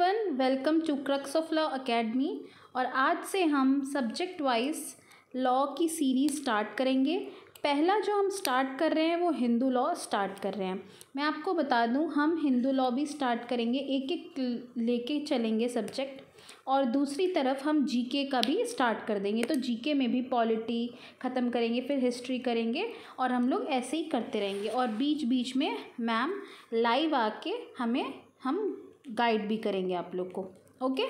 Everyone, welcome to Crux of Law Academy. और आज से हम सब्जेक्ट वाइज लॉ की सीरीज़ स्टार्ट करेंगे। पहला जो हम स्टार्ट कर रहे हैं वो हिंदू लॉ स्टार्ट कर रहे हैं। मैं आपको बता दूं, हम हिंदू लॉ भी स्टार्ट करेंगे, एक एक लेके चलेंगे सब्जेक्ट। और दूसरी तरफ हम जीके का भी स्टार्ट कर देंगे। तो जीके में भी पॉलिटी ख़त्म करेंगे, फिर हिस्ट्री करेंगे और हम लोग ऐसे ही करते रहेंगे। और बीच बीच में मैम लाइव आके हम गाइड भी करेंगे आप लोग को। ओके,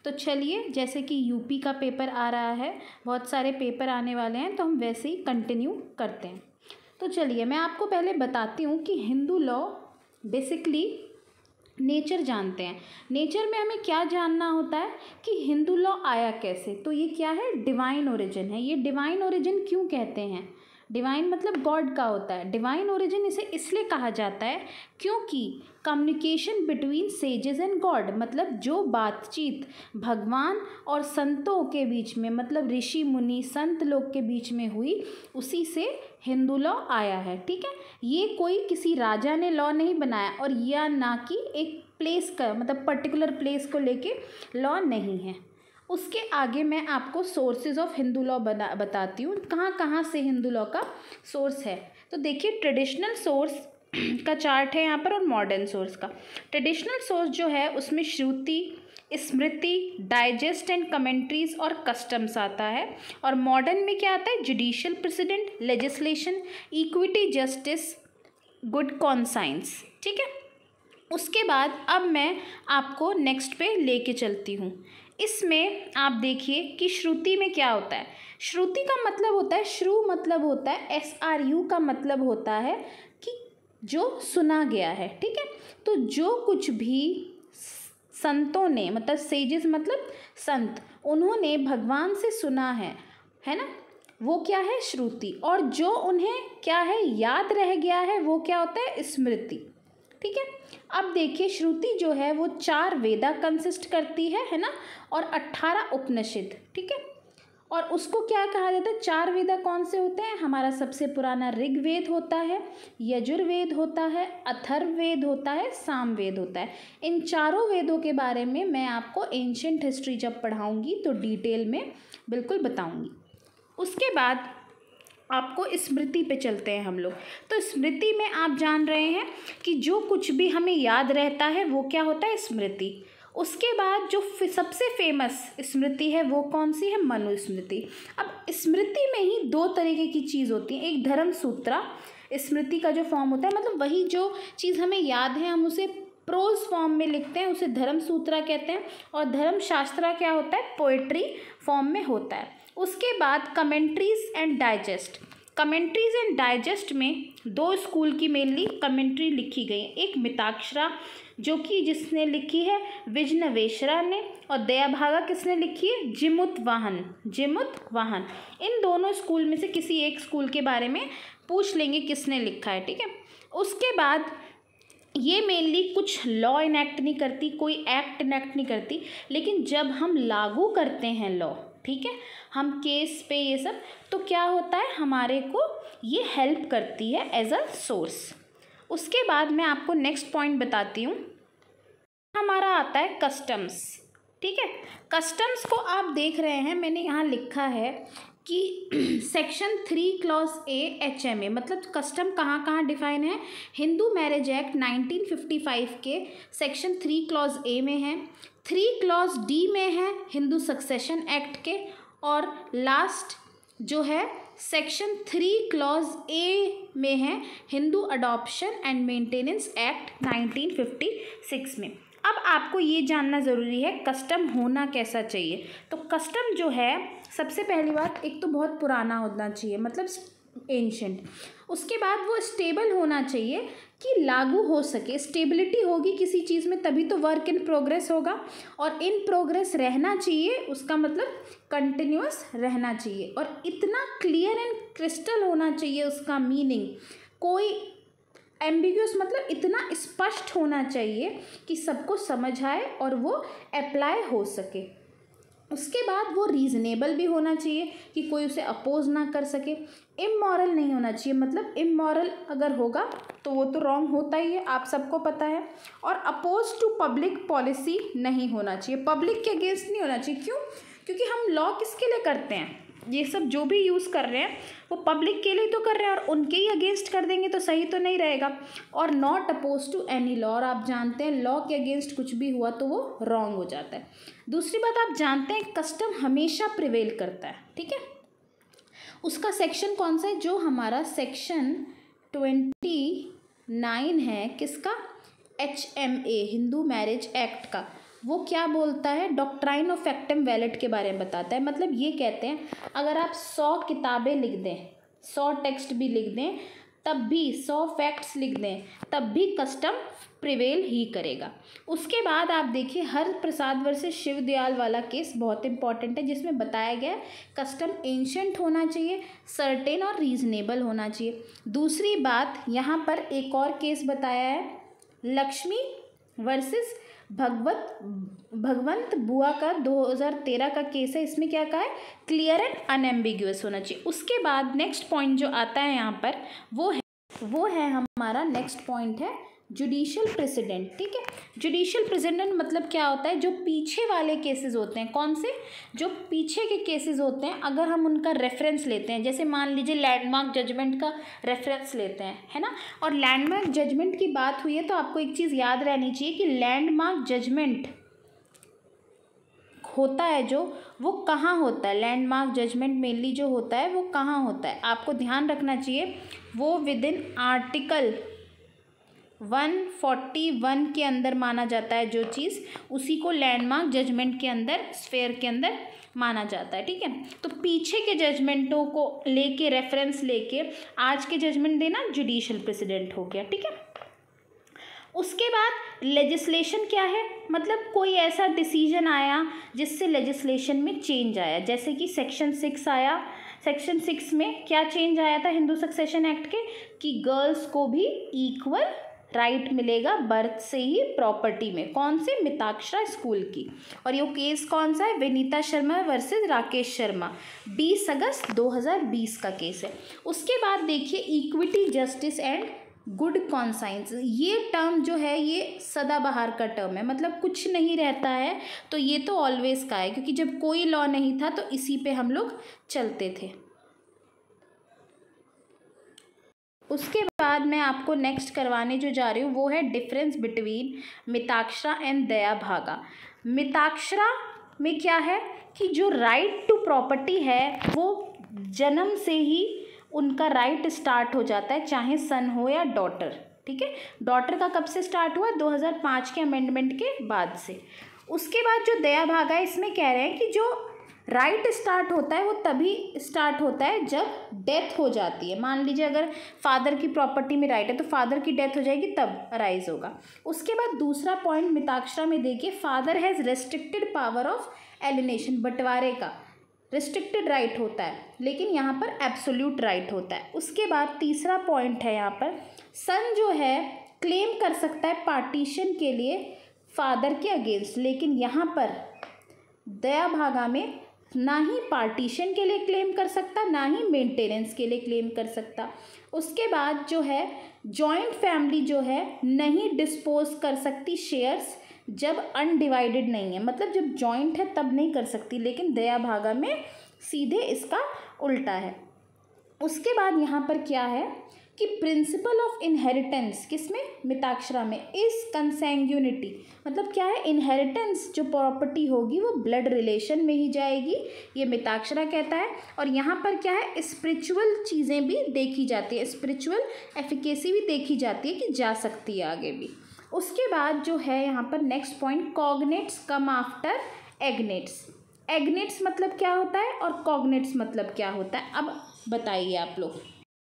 तो चलिए, जैसे कि यूपी का पेपर आ रहा है, बहुत सारे पेपर आने वाले हैं, तो हम वैसे ही कंटिन्यू करते हैं। तो चलिए, मैं आपको पहले बताती हूँ कि हिंदू लॉ बेसिकली नेचर जानते हैं। नेचर में हमें क्या जानना होता है कि हिंदू लॉ आया कैसे। तो ये क्या है, डिवाइन ओरिजिन है। ये डिवाइन ओरिजिन क्यों कहते हैं? डिवाइन मतलब गॉड का होता है। डिवाइन ओरिजिन इसे इसलिए कहा जाता है क्योंकि communication between sages and God, मतलब जो बातचीत भगवान और संतों के बीच में, मतलब ऋषि मुनि संत लोग के बीच में हुई, उसी से हिंदू लॉ आया है। ठीक है, ये कोई किसी राजा ने लॉ नहीं बनाया, और या ना कि एक प्लेस का, मतलब पर्टिकुलर प्लेस को लेके लॉ नहीं है। उसके आगे मैं आपको सोर्सेज ऑफ हिंदू लॉ बताती हूँ, कहाँ कहाँ से हिंदू लॉ का सोर्स है। तो देखिए, ट्रेडिशनल सोर्स का चार्ट है यहाँ पर और मॉडर्न सोर्स का। ट्रेडिशनल सोर्स जो है उसमें श्रुति, स्मृति, डाइजेस्ट एंड कमेंट्रीज और कस्टम्स आता है। और मॉडर्न में क्या आता है, judicial president, legislation, equity, justice, good conscience. ठीक है, उसके बाद अब मैं आपको नेक्स्ट पे लेके चलती हूँ। इसमें आप देखिए कि श्रुति में क्या होता है। श्रुति का मतलब होता है, श्रु मतलब होता है, SRU का मतलब होता है कि जो सुना गया है। ठीक है, तो जो कुछ भी संतों ने, मतलब सेजेस मतलब संत, उन्होंने भगवान से सुना है ना, वो क्या है, श्रुति। और जो उन्हें क्या है, याद रह गया है, वो क्या होता है, स्मृति। ठीक है, अब देखिए, श्रुति जो है वो 4 वेदा कंसिस्ट करती है ना, और 18 उपनिषद। ठीक है, और उसको क्या कहा जाता है, 4 वेदा कौन से होते हैं, हमारा सबसे पुराना ऋग्वेद होता है, यजुर्वेद होता है, अथर्ववेद होता है, सामवेद होता है। इन चारों वेदों के बारे में मैं आपको एंशिएंट हिस्ट्री जब पढ़ाऊंगी तो डिटेल में बिल्कुल बताऊंगी। उसके बाद आपको स्मृति पे चलते हैं हम लोग। तो स्मृति में आप जान रहे हैं कि जो कुछ भी हमें याद रहता है वो क्या होता है, स्मृति। उसके बाद जो सबसे फेमस स्मृति है वो कौन सी है, मनुस्मृति। अब स्मृति में ही 2 तरीके की चीज़ होती है। एक धर्म सूत्रा स्मृति का जो फॉर्म होता है, मतलब वही जो चीज़ हमें याद है हम उसे प्रोज फॉर्म में लिखते हैं, उसे धर्म सूत्रा कहते हैं। और धर्म शास्त्रा क्या होता है, पोएट्री फॉर्म में होता है। उसके बाद commentaries and digest. Commentaries and digest में 2 स्कूल की मेनली कमेंट्री लिखी गई है। एक मिताक्षरा, जो कि जिसने लिखी है विजनवेश्वरा ने, और दयाभागा किसने लिखी है, जिमुतवाहन। इन दोनों स्कूल में से किसी एक स्कूल के बारे में पूछ लेंगे किसने लिखा है। ठीक है, उसके बाद ये मेनली कुछ लॉ इनेक्ट नहीं करती, कोई एक्ट इनेक्ट नहीं करती, लेकिन जब हम लागू करते हैं लॉ, ठीक है, हम केस पे ये सब, तो क्या होता है, हमारे को ये हेल्प करती है एज अ सोर्स। उसके बाद मैं आपको नेक्स्ट पॉइंट बताती हूँ, हमारा आता है कस्टम्स। ठीक है, कस्टम्स को आप देख रहे हैं, मैंने यहाँ लिखा है कि सेक्शन 3 क्लॉज A HMA, मतलब कस्टम कहाँ कहाँ डिफाइन है। हिंदू मैरिज एक्ट 1955 के सेक्शन 3 क्लॉज A में है, 3 क्लॉज D में है हिंदू सक्सेशन एक्ट के, और लास्ट जो है सेक्शन 3 क्लॉज A में है Hindu adoption and maintenance act 1956 में। अब आपको ये जानना ज़रूरी है कस्टम होना कैसा चाहिए। तो कस्टम जो है, सबसे पहली बात, एक तो बहुत पुराना होना चाहिए, मतलब एंशिएंट। उसके बाद वो स्टेबल होना चाहिए कि लागू हो सके। स्टेबिलिटी होगी किसी चीज़ में तभी तो वर्क इन प्रोग्रेस होगा, और इन प्रोग्रेस रहना चाहिए, उसका मतलब कंटिन्यूअस रहना चाहिए। और इतना क्लियर एंड क्रिस्टल होना चाहिए उसका मीनिंग, कोई एम्बिग्यूअस मतलब इतना स्पष्ट होना चाहिए कि सबको समझ आए और वो अप्लाई हो सके। उसके बाद वो रीज़नेबल भी होना चाहिए कि कोई उसे अपोज ना कर सके। इमोरल नहीं होना चाहिए, मतलब इमोरल अगर होगा तो वो तो रॉन्ग होता ही है, आप सबको पता है। और अपोज टू पब्लिक पॉलिसी नहीं होना चाहिए, पब्लिक के अगेंस्ट नहीं होना चाहिए। क्यों? क्योंकि हम लॉ किसके लिए करते हैं, ये सब जो भी यूज़ कर रहे हैं वो पब्लिक के लिए तो कर रहे हैं, और उनके ही अगेंस्ट कर देंगे तो सही तो नहीं रहेगा। और not oppose to any law, और आप जानते हैं लॉ के अगेंस्ट कुछ भी हुआ तो वो रॉन्ग हो जाता है। दूसरी बात, आप जानते हैं कस्टम हमेशा प्रिवेल करता है, ठीक है। उसका सेक्शन कौन सा है, जो हमारा सेक्शन 29 है, किसका, HMA हिंदू मैरिज एक्ट का, वो क्या बोलता है, डॉक्ट्राइन ऑफ एक्टम वैलिड के बारे में बताता है। मतलब ये कहते हैं अगर आप 100 किताबें लिख दें, 100 टेक्स्ट भी लिख दें, तब भी 100 फैक्ट्स लिख दें, तब भी कस्टम प्रिवेल ही करेगा। उसके बाद आप देखिए हर प्रसाद वर्सेस शिवदयाल वाला केस बहुत इंपॉर्टेंट है, जिसमें बताया गया है कस्टम एंशंट होना चाहिए, सर्टेन और रीजनेबल होना चाहिए। दूसरी बात, यहाँ पर एक और केस बताया है, लक्ष्मी वर्सेस भगवंत बुआ का 2013 का केस है। इसमें क्या कहा है, क्लियर एंड अनएम्बिग्यूअस होना चाहिए। उसके बाद नेक्स्ट पॉइंट जो आता है यहाँ पर वो है हमारा नेक्स्ट पॉइंट है जुडिशियल प्रेसिडेंट, ठीक है। जुडिशियल प्रेसिडेंट मतलब क्या होता है, जो पीछे वाले केसेस होते हैं, कौन से, जो पीछे के केसेस होते हैं, अगर हम उनका रेफरेंस लेते हैं, जैसे मान लीजिए लैंडमार्क जजमेंट का रेफरेंस लेते हैं, है ना। और लैंडमार्क जजमेंट की बात हुई है तो आपको एक चीज़ याद रहनी चाहिए कि लैंडमार्क जजमेंट होता है जो, वो कहाँ होता है, लैंडमार्क जजमेंट मेनली जो होता है वो कहाँ होता है, आपको ध्यान रखना चाहिए, वो विद इन आर्टिकल 141 के अंदर माना जाता है। जो चीज़, उसी को लैंडमार्क जजमेंट के अंदर, स्फेयर के अंदर माना जाता है, ठीक है। तो पीछे के जजमेंटों को लेके, रेफरेंस लेके आज के जजमेंट देना जुडिशियल प्रेसिडेंट हो गया, ठीक है। उसके बाद लेजिस्लेशन क्या है, मतलब कोई ऐसा डिसीजन आया जिससे लेजिस्लेशन में चेंज आया, जैसे कि सेक्शन 6 आया। सेक्शन 6 में क्या चेंज आया था हिंदू सक्सेशन एक्ट के, कि गर्ल्स को भी इक्वल राइट मिलेगा बर्थ से ही प्रॉपर्टी में, कौन से, मिताक्षरा स्कूल की। और ये केस कौन सा है, विनीता शर्मा वर्सेस राकेश शर्मा, 20 अगस्त 2020 का केस है। उसके बाद देखिए equity, justice and good conscience, ये टर्म जो है ये सदाबहार का टर्म है, मतलब कुछ नहीं रहता है तो ये तो ऑलवेज का है, क्योंकि जब कोई लॉ नहीं था तो इसी पे हम लोग चलते थे। उसके बाद मैं आपको नेक्स्ट करवाने जो जा रही हूँ वो है डिफरेंस बिटवीन मिताक्षरा एंड दया भागा। मिताक्षरा में क्या है कि जो राइट टू प्रॉपर्टी है वो जन्म से ही उनका राइट स्टार्ट हो जाता है, चाहे सन हो या डॉटर, ठीक है। डॉटर का कब से स्टार्ट हुआ, 2005 के अमेंडमेंट के बाद से। उसके बाद जो दया भागा है, इसमें कह रहे हैं कि जो राइट स्टार्ट होता है वो तभी स्टार्ट होता है जब डेथ हो जाती है। मान लीजिए अगर फादर की प्रॉपर्टी में राइट है तो फादर की डेथ हो जाएगी तब अराइज होगा। उसके बाद दूसरा पॉइंट मिताक्षरा में देखिए, father has restricted power of alienation, बंटवारे का रिस्ट्रिक्टेड राइट होता है, लेकिन यहाँ पर एब्सोल्यूट राइट होता है। उसके बाद तीसरा पॉइंट है यहाँ पर, सन जो है क्लेम कर सकता है पार्टीशन के लिए फादर के अगेंस्ट, लेकिन यहाँ पर दया भागा में ना ही पार्टीशन के लिए क्लेम कर सकता, ना ही मेंटेनेंस के लिए क्लेम कर सकता। उसके बाद जो है जॉइंट फैमिली जो है नहीं डिस्पोज कर सकती शेयर्स जब अनडिवाइडेड नहीं है, मतलब जब जॉइंट है तब नहीं कर सकती, लेकिन दया भागा में सीधे इसका उल्टा है। उसके बाद यहाँ पर क्या है कि प्रिंसिपल ऑफ इनहेरिटेंस किसमें, मिताक्षरा में, इस कंसेंग्यूनिटी, मतलब क्या है, इनहेरिटेंस जो प्रॉपर्टी होगी वो ब्लड रिलेशन में ही जाएगी, ये मिताक्षरा कहता है। और यहाँ पर क्या है, स्पिरिचुअल चीज़ें भी देखी जाती है, स्पिरिचुअल एफिकेसी भी देखी जाती है कि जा सकती है आगे भी। उसके बाद जो है यहाँ पर नेक्स्ट पॉइंट, कॉग्नेट्स कम आफ्टर एग्नेट्स। एग्नेट्स मतलब क्या होता है और कॉग्नेट्स मतलब क्या होता है, अब बताइए आप लोग,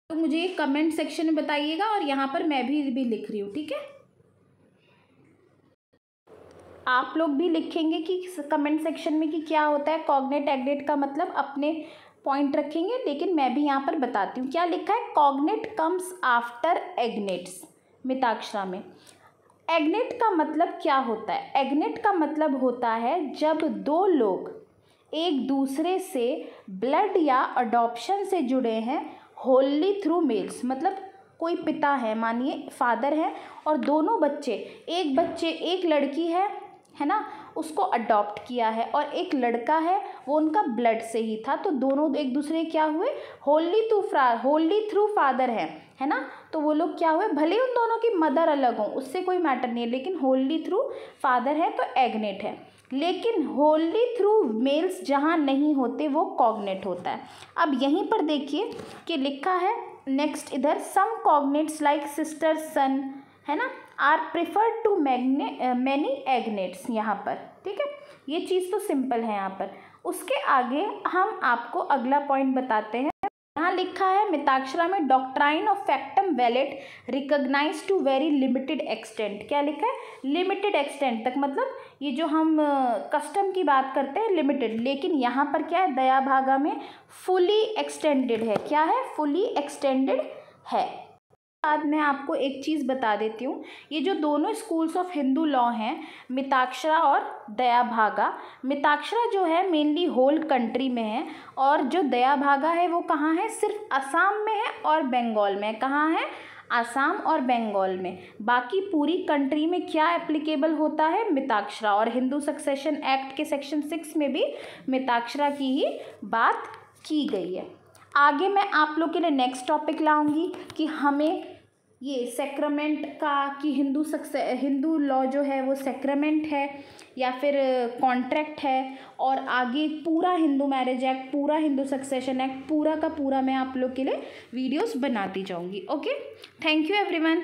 तो मुझे कमेंट सेक्शन में बताइएगा, और यहाँ पर मैं भी लिख रही हूँ, ठीक है। आप लोग भी लिखेंगे कि कमेंट सेक्शन में कि क्या होता है कॉग्नेट एग्नेट का मतलब, अपने पॉइंट रखेंगे, लेकिन मैं भी यहाँ पर बताती हूँ क्या लिखा है। कॉग्नेट कम्स आफ्टर एग्नेट्स मिताक्षरा में। एग्नेट का मतलब क्या होता है, एग्नेट का मतलब होता है जब दो लोग एक दूसरे से ब्लड या अडॉप्शन से जुड़े हैं होली थ्रू मेल्स, मतलब कोई पिता है, मानिए फादर है, और दोनों बच्चे एक लड़की है ना, उसको अडॉप्ट किया है, और एक लड़का है वो उनका ब्लड से ही था, तो दोनों एक दूसरे क्या हुए, होली थ्रू फादर है ना, तो वो लोग क्या हुए, भले उन दोनों की मदर अलग हो उससे कोई मैटर नहीं है, लेकिन होली थ्रू फादर है तो एग्नेट है। लेकिन होली थ्रू मेल्स जहाँ नहीं होते वो कॉग्नेट होता है। अब यहीं पर देखिए कि लिखा है नेक्स्ट इधर, सम कॉग्नेट्स लाइक सिस्टर सन, है ना, आर प्रिफर्ड टू मैनी एग्नेट्स, यहाँ पर ठीक है, ये चीज़ तो सिंपल है यहाँ पर। उसके आगे हम आपको अगला पॉइंट बताते हैं। यहाँ लिखा है मिताक्षरा में doctrine of factum valid recognise to very limited extent, क्या लिखा है, लिमिटेड एक्सटेंट तक, मतलब ये जो हम कस्टम की बात करते हैं लिमिटेड, लेकिन यहाँ पर क्या है, दया भागा में फुली एक्सटेंडेड है, क्या है, फुली एक्सटेंडेड है। बाद मैं आपको एक चीज़ बता देती हूँ, ये जो दोनों स्कूल्स ऑफ हिंदू लॉ हैं, मिताक्षरा और दया भागा, मिताक्षरा जो है मेनली होल कंट्री में है, और जो दया भागा है वो कहाँ है, सिर्फ असम में है और बंगाल में, कहाँ है, असम और बंगाल में, बाकी पूरी कंट्री में क्या एप्लीकेबल होता है, मिताक्षरा। और हिंदू सक्सेशन एक्ट के सेक्शन 6 में भी मिताक्षरा की ही बात की गई है। आगे मैं आप लोग के लिए नेक्स्ट टॉपिक लाऊंगी कि हमें ये सेक्रेमेंट का, कि हिंदू लॉ जो है वो सेक्रेमेंट है या फिर कॉन्ट्रैक्ट है, और आगे पूरा हिंदू मैरिज एक्ट, पूरा हिंदू सक्सेशन एक्ट, पूरा का पूरा मैं आप लोग के लिए वीडियोस बनाती जाऊंगी। Okay, thank you everyone.